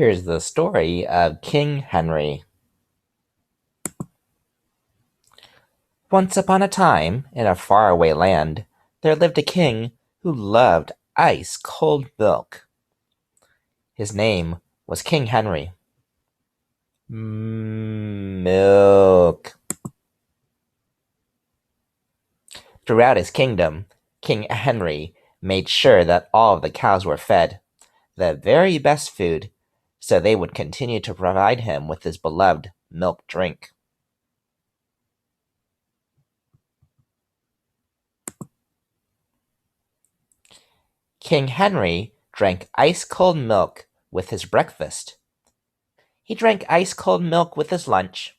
Here's the story of King Henry. Once upon a time, in a faraway land, there lived a king who loved ice-cold milk. His name was King Henry. Milk. Throughout his kingdom, King Henry made sure that all of the cows were fed the very best food, so they would continue to provide him with his beloved milk drink. King Henry drank ice-cold milk with his breakfast. He drank ice-cold milk with his lunch.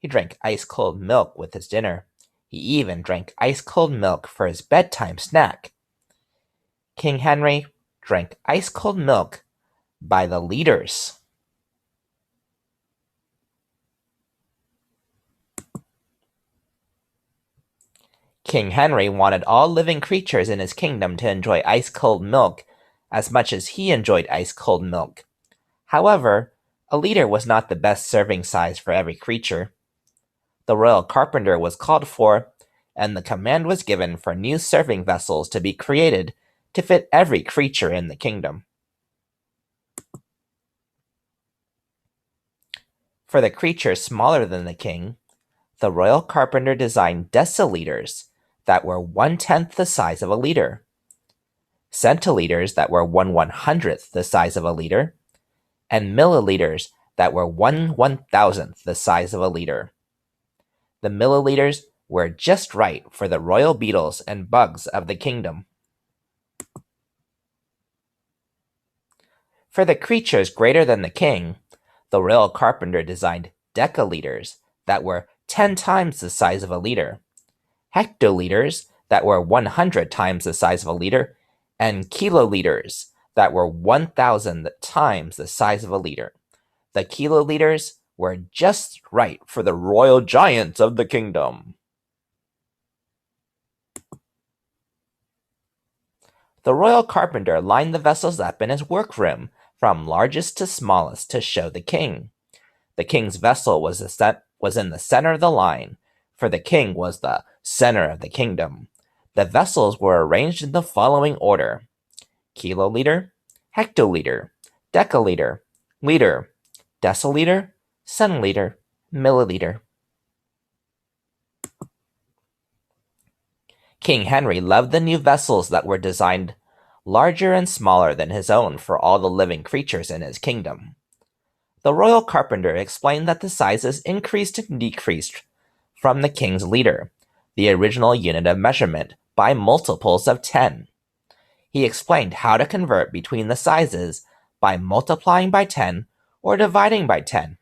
He drank ice-cold milk with his dinner. He even drank ice-cold milk for his bedtime snack. King Henry drank ice-cold milk by the liters. King Henry wanted all living creatures in his kingdom to enjoy ice-cold milk as much as he enjoyed ice-cold milk. However, a liter was not the best serving size for every creature. The royal carpenter was called for, and the command was given for new serving vessels to be created to fit every creature in the kingdom. For the creatures smaller than the king, the royal carpenter designed deciliters that were 1/10 the size of a liter, centiliters that were 1/100th the size of a liter, and milliliters that were 1/1000th the size of a liter. The milliliters were just right for the royal beetles and bugs of the kingdom. For the creatures greater than the king, the royal carpenter designed deciliters that were 10 times the size of a liter, hectoliters that were 100 times the size of a liter, and kiloliters that were 1,000 times the size of a liter. The kiloliters were just right for the royal giants of the kingdom. The royal carpenter lined the vessels up in his workroom from largest to smallest to show the king. The king's vessel was in the center of the line, for the king was the center of the kingdom. The vessels were arranged in the following order: kiloliter, hectoliter, deciliter, liter, deciliter, centiliter, milliliter. King Henry loved the new vessels that were designed larger and smaller than his own for all the living creatures in his kingdom. The royal carpenter explained that the sizes increased and decreased from the king's liter, the original unit of measurement, by multiples of 10. He explained how to convert between the sizes by multiplying by 10 or dividing by 10.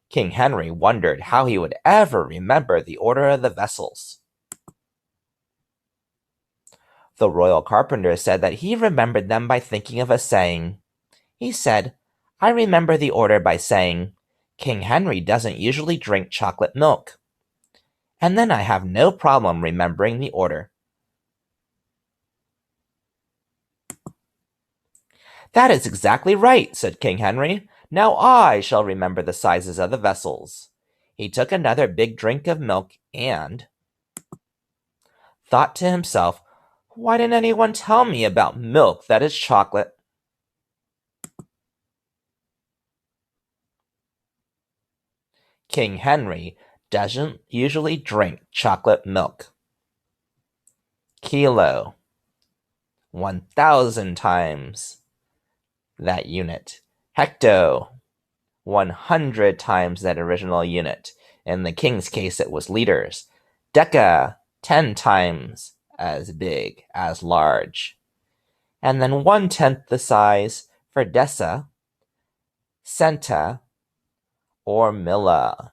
King Henry wondered how he would ever remember the order of the vessels. The royal carpenter said that he remembered them by thinking of a saying. He said, "I remember the order by saying, 'King Henry doesn't usually drink chocolate milk.' And then I have no problem remembering the order." "That is exactly right," said King Henry. "Now I shall remember the sizes of the vessels." He took another big drink of milk and thought to himself, "Why didn't anyone tell me about milk that is chocolate?" King Henry doesn't usually drink chocolate milk. Kilo, 1,000 times that unit. Hecto, 100 times that original unit. In the king's case, it was liters. Deca, 10 times as big, as large. And then 1/10 the size for deci, centa, or milla.